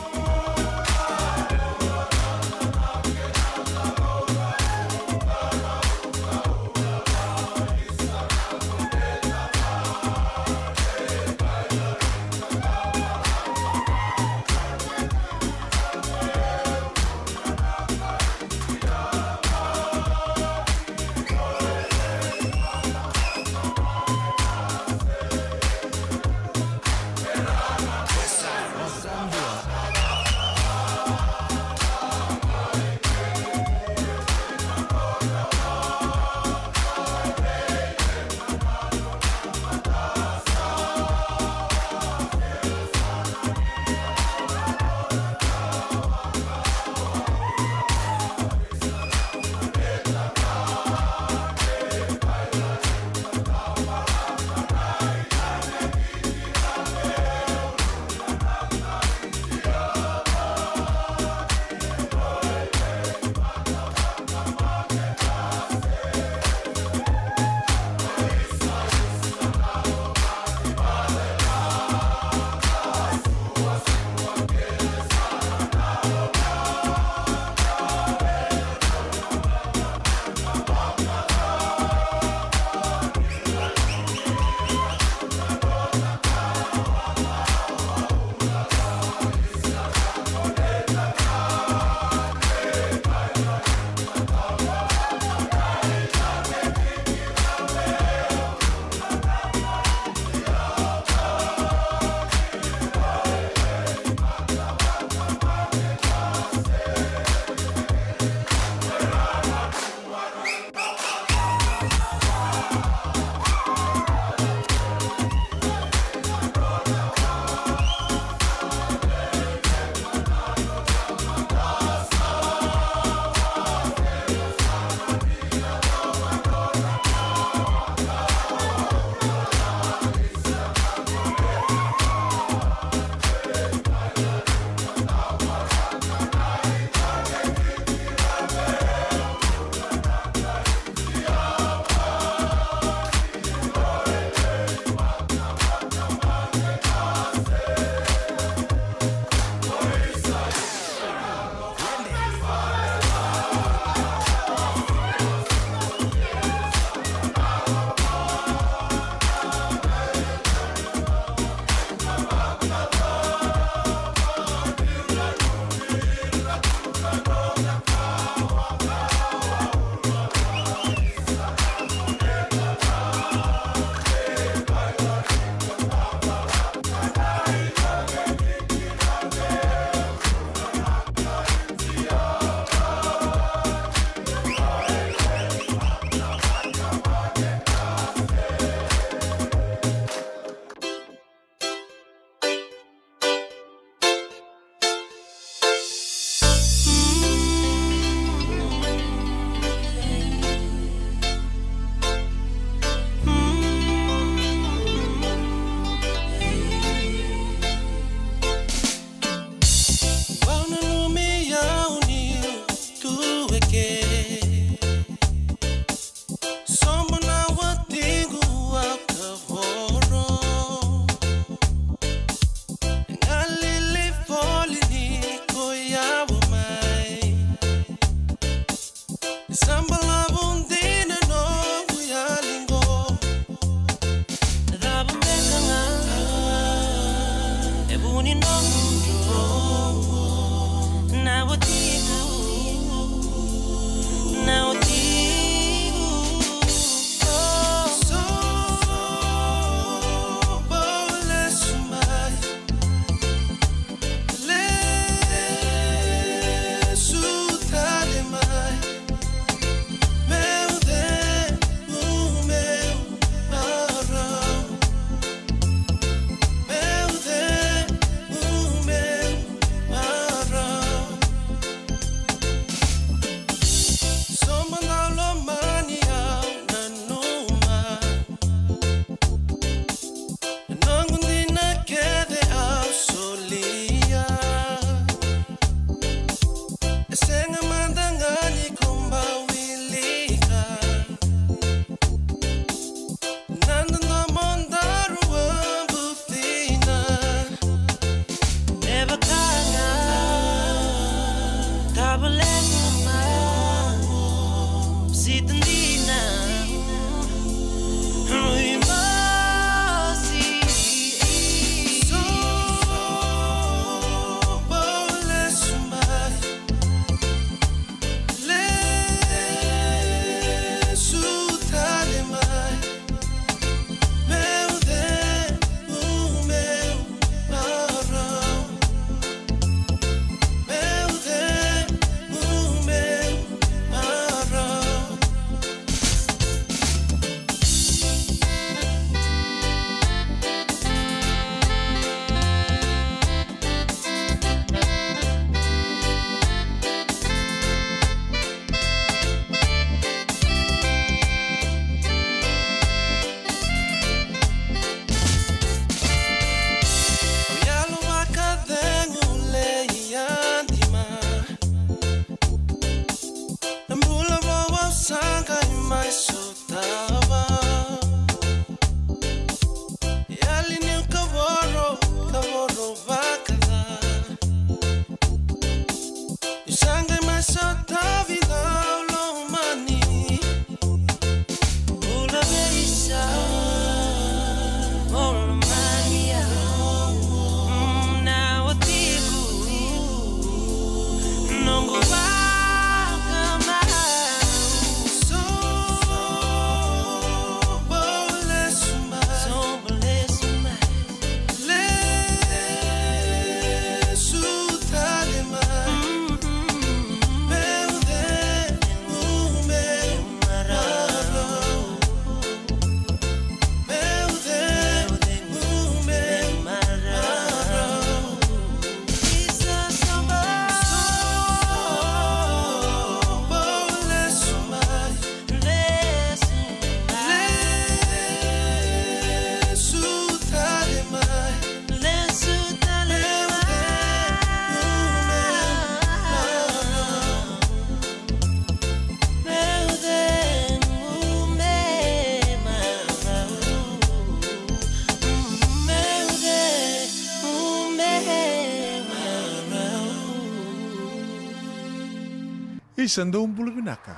Kisando Bula Binaka.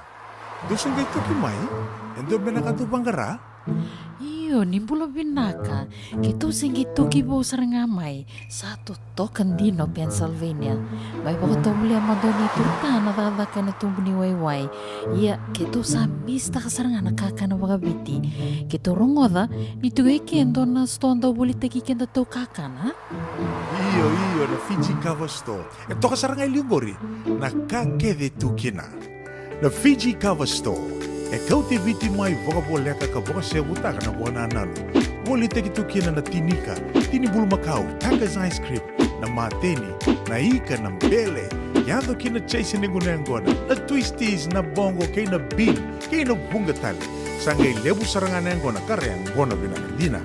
Doon ngay tuki mai, endo binaka tu bangara? Iyo, ni Bula Binaka. Kito singi tuki bo sarangamay. Satu token dino Pennsylvania. May baka tumuli ang madoni turta na dadaka na tumuni wayway. Iya, kito sa mista kasaranga nakaka na wagabiti. Kito rongoda, nitugay kendo na stonda bulita kikenda to kakana. Iyo, na Fiji Cover Store. Ito kasarangay liubori, nakakede tukina. Na Fiji Cover Store. Kauti viti mai vokaboleka ka voka se butaka na bona nanu. Woli teki tukina na tinika, tini bulu makau, Tanga's ice cream, na mateni, na ika na mbele. Yado kina chase ni gunengona, na twisties na bongo kay na bean, kay na bungatali. Sangay lebu sarangan ngona kareang gona binakadina.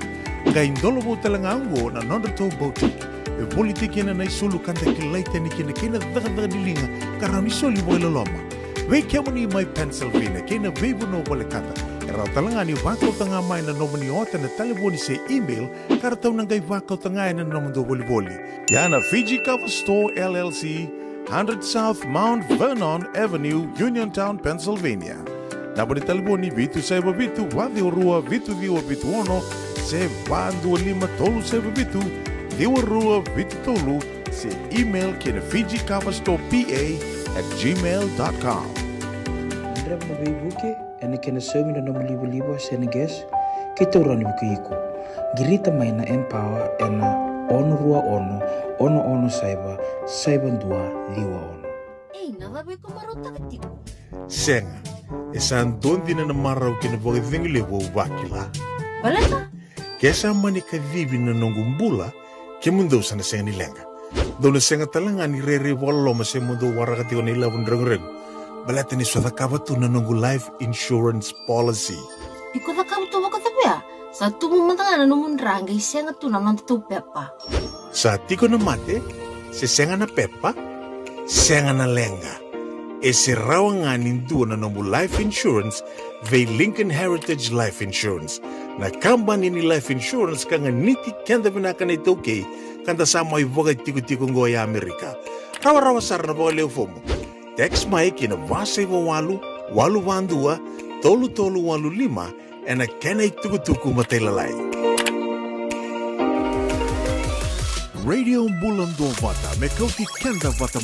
Kay indolo bo talangango na nondato boutique. E woli teki na naisulu kanta kilaita ni kina daga dilinga karami soli bo ilaloma. Wei kemoni mai Pennsylvania, kena vebu no bolekata. Era talangani wakau tanga mai na nomoni ota na taliboni se email, karatau nangai wakau tanga na nomondo boli. Yana Fiji Cover Store LLC, 100 South Mount Vernon Avenue, Uniontown, Pennsylvania. Naboni taliboni vitu seba vitu, wadi orua vitu diwa vitu ono, se bandu lima tolu seba vitu, diwa rua vitu tolu, se email kena Fiji Cover Store PA@gmail.com. André mo buke ene kena semi no libo seneges kita urani buku iku. Girita mai na empower ena ono rua ono saiba dua liwa ono. Nada be ko marota ketiku. Senga, esan dondi na marau kina boga thingile wo wakila. Baleta? Kesa mani ka vivi na nongumbula, ke mundo sana senga ni lenga. Dona senga talanga ni rere walo ma se mundo warakati o nila wundrang. Baleta ni swada kabatu na nongu life insurance policy. Iko da kamu to waka tapia. Sa tumu mantanga na numundrang ay senga tu na nontu pepa. Sa tiko na mate, se senga na pepa, senga na lenga. E se rawanganin doon na nongu life insurance vei Lincoln Heritage Life Insurance. Na kambani ni life insurance ka nga niti kenda vinaka na ito okay kanda sama ivoga tiko-tiko ngoya Amerika. Rawa-rawa sar na boga leo fomo. Text mai kina wasay wawalu, walu wandua, tolu walu lima, ena kena ituku-tuku matelalay. Radio Bula Duavata, me Kauti Keda Vata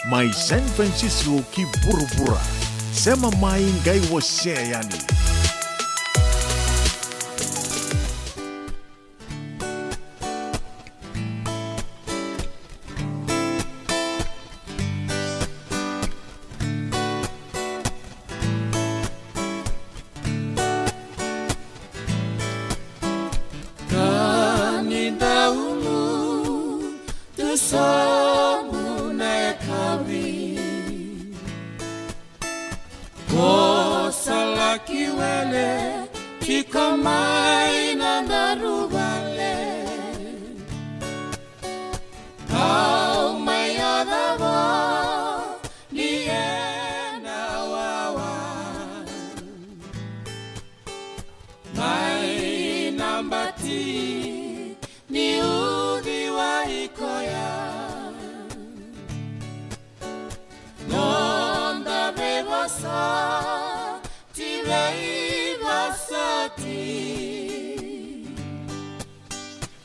mai San Francisco ki buru-bura. Sema mai ngai wase yani.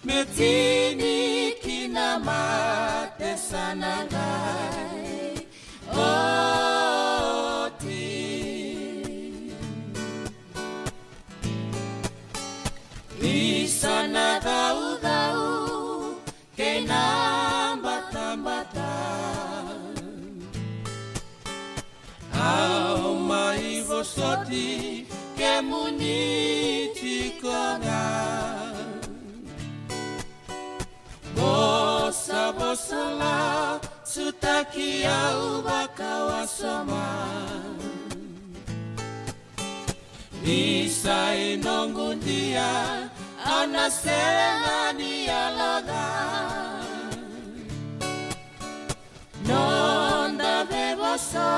Metini kina mate sanagai oti Isana dau kena bata Au mai vosoti ke muniti kona Bosa la sutaki au bakawasoma Isai nongundia anasengani alaga Nonda bebosa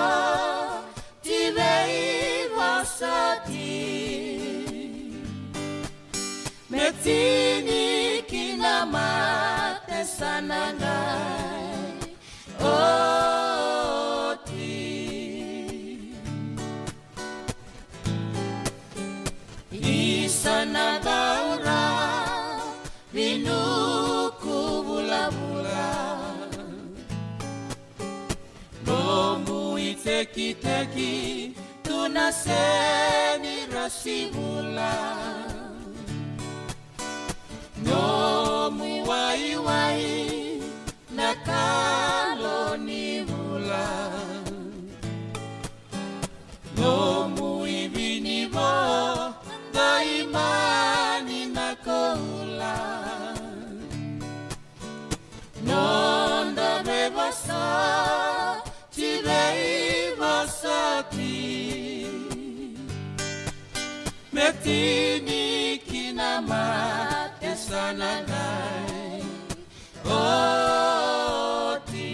tibei vasati Metini kinamate sanangai oti teki tunaseni rasimula no muiwaiwai na kaloni mula no muibinibo daimani na koula nonda bebasa tirei basati metini kinamate sananai oti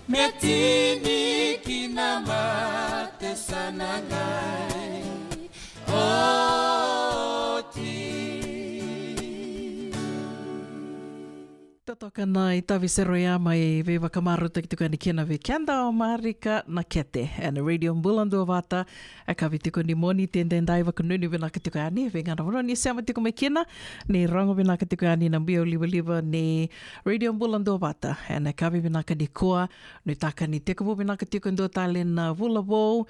metini kinamate sananai oti. Toka na I tawisero ia mai ve wakamaru tiki ni kena ve Keda o Marika na kete. And Radio Bula Duavata a kawitiko ni moni tendendai wakanuni vina katiko ani ve ngana wano ni seama tiko me kena ni rango vina katiko ani na bio liwa ni Radio Bula Duavata. And a kawi vina ka ni koa ni taka ni tekabu vina katiko ndo tale na vulabo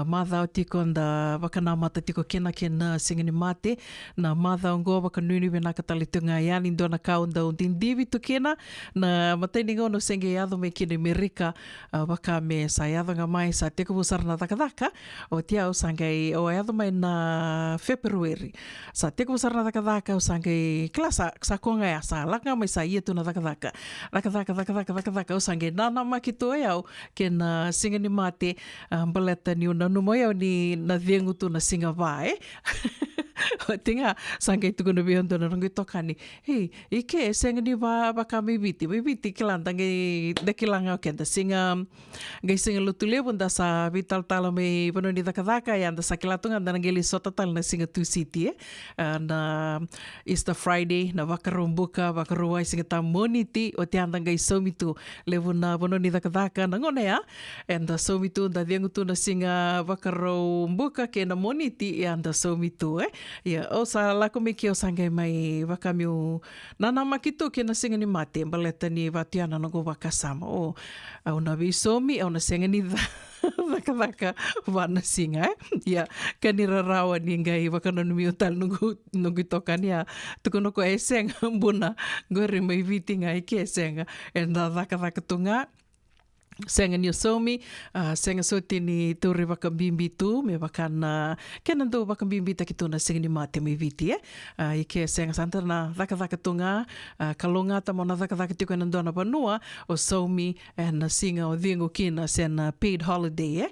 madhao tiko nda wakanamata tiko kena singini mate na madhao ngo wakanuni vina katalitunga iani ndo na kau nda undindivi kena na mataini ngono senge yado me kine Amerika waka me sa yado nga mai sa teko busar na takadaka o tia o sangai o yado mai na February sa teko busar na takadaka o sangai klasa sa konga ya sa laka mai sa ietu na takadaka o sangai nana makito yao kena singa ni mate baleta ni una numo yao ni na viengutu na singa vai o tinga sangai tuku na bihonto na rangi tokani hei ike senga ni baka me viti kilanta ngai dekilanga o kenda singa ngai singa lutu levo nda sa vital tala me vano ni dakadaka ya nda sa kilatunga nda ngeli sota tal na singa tu city na Easter Friday na wakarumbuka wakaruwai singa ta moniti o te anda ngai somitu levo na vano ni dakadaka na ngone ya and somitu nda diengutu na singa wakarumbuka ke na moniti ya nda somitu ya o sa lako me ki o sangai mai wakamiu nana makito ke na singa ni mate baleta ni vatiana no go wakasama o au na visomi au na singa ni vaka wana singa ya kanira rawa ni ngai wakana numi utal nungu tokani ya tukono ko esenga mbuna gore mai viti ngai ke esenga enda vaka tunga senga ni somi senga soti ni turi wakambimbi tu me wakana kena do wakambimbi takituna senga ni mate me viti ike senga santa na vaka tunga kalonga tamona vaka tiko na dona panua o somi na singa o diengo kina sena paid holiday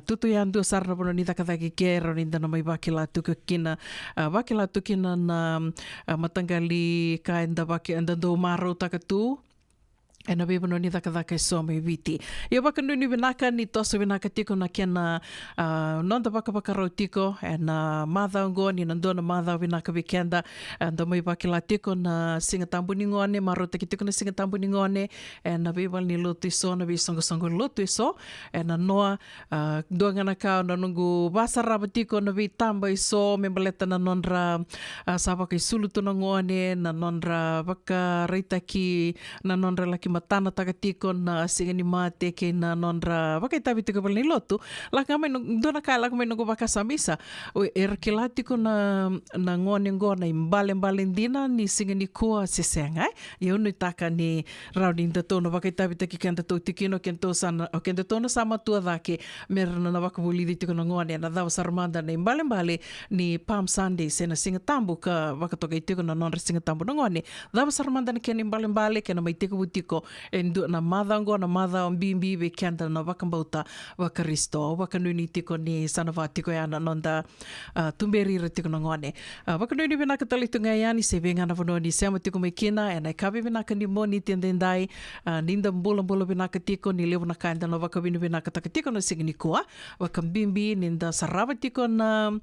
tutu yandu sarna pono ni vaka kero ni dana mai wakila tukina na matangali ka enda do maro takatu e na bebano ni dhaka so me viti. Ia wakanuni vinaka ni toso vinaka tiko na kena nonda waka rau tiko e na madhao ni nandona madhao vinaka vikenda nda mai wakila tiko na singa tambu ni ngone maro taki tiko na singa tambu ni ngone e na bebal ni lotu iso na bisongo lotu iso e na noa duangana kao na nungu wasaraba tiko na vitamba iso me baleta na nondra sa waka isulutu na ngone na nondra waka reitaki na nondra laki matana tagatiko na singa ni mate ke na nondra wakaitabi tiko pala ni lotu laka mai dona kai laka mai nungu wakasamisa o erkilatiko na ngone ngona imbale dina ni singa ni kua sesenga ia unu taka ni rauni nda tona wakaitabi taki kenta tau tikino kenta tona sama tua dhake merana na wakabulidi tiko na ngone na dhawa saramanda na imbale ni Palm Sunday sena singa tambu ka wakatoka itiko na nondra singa tambu na ngone dhawa saramanda na kena imbale kena mai tiko butiko endu na madhango na madha mbimbi be kenda na wakambauta wakaristo wakanuni tiko ni sanava tiko ya na nonda tumberi tiko na ngone wakanuni bina katalitu ngayani se venga na vono ni sema tiko me kina and I kabi bina kani moni tendendai ninda mbola bina katiko ni levo na kanda na wakabini bina katakatiko na signi kua wakambimbi ninda sarava tiko na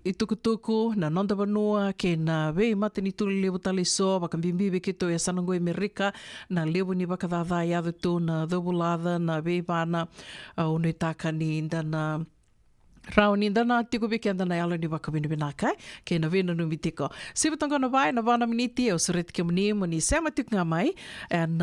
itukutuku na nonda banua ke na vei mate ni tuli levo taliso wakambimbi be kito ya sanango Amerika na levo ni wakadhadha yadu tu na dhobulada na vei bana unui taka ni inda na Rauni dana tiko biki andana ala ni waka bini binakai, ke na vena numi tiko. Sivatonga na vai, na vana miniti, o suret ke mani, mani sema tuk ngā mai, and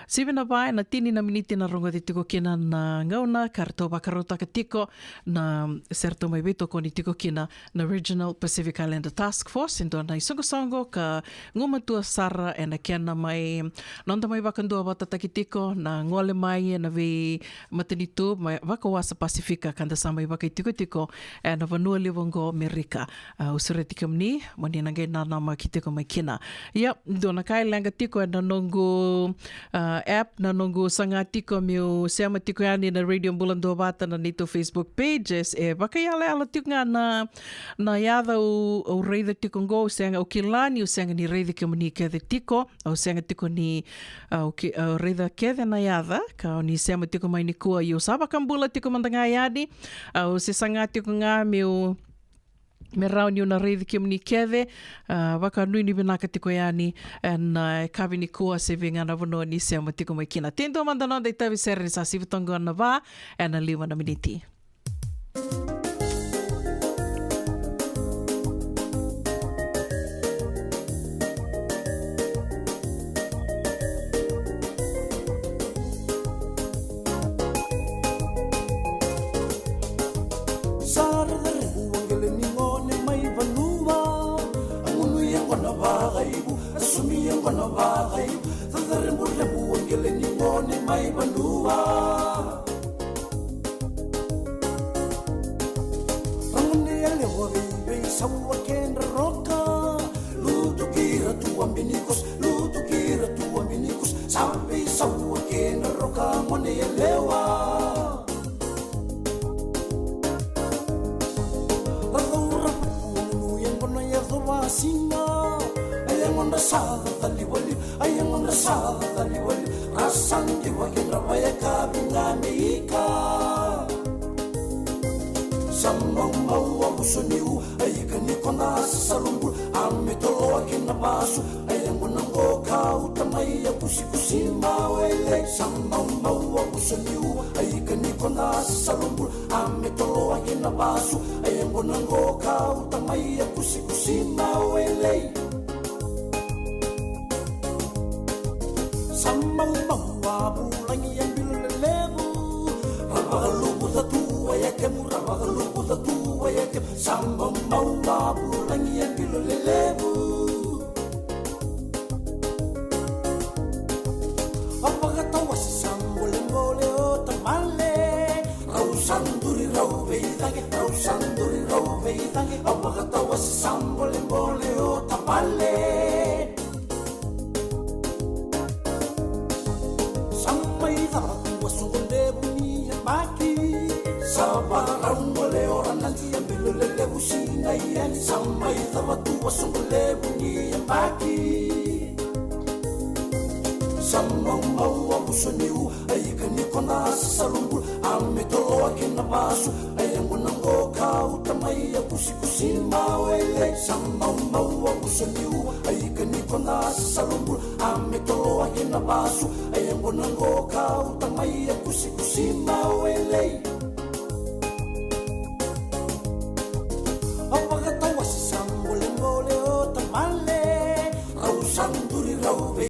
siva na vai, na tini na miniti na rongo te tiko kina na ngauna, karato wakarotaka tiko, na serto mai veto koni tiko kina, na Regional Pacific Islander Task Force, endo na isongo ka ngumatua sara, e na kiana mai, nonda mai wakandua wata taki tiko, na ngole mai, na vi matanitu, mai waka wasa Pasifika, kanda sa mai waka tiko e na vanua liwango Amerika. Usure tiko mni, mani nangai nana ki tiko mai kina. Ia, do na kai langa tiko e na nongu app, na nongu sanga tiko miu seama tiko yani na Radio Bula Duavata na nito Facebook pages, e waka iale ala tiko nga na iada o reida tiko ngo, o seanga o kilani, o seanga ni reida ke mani kede tiko, o seanga tiko ni reida kede na iada, ka o ni seama tiko mai ni kua i o sabakambula tiko mandanga iadi, o se sangati ko ngā me rauni o na reithi ki mni kede, waka nui ni binaka tiko iani, and kawi ni kua se vinga na wanoa ni se tiko mai kina. Tendo mandana dei tawi sere ni sa sivatonga na wā, and na liwa na miniti.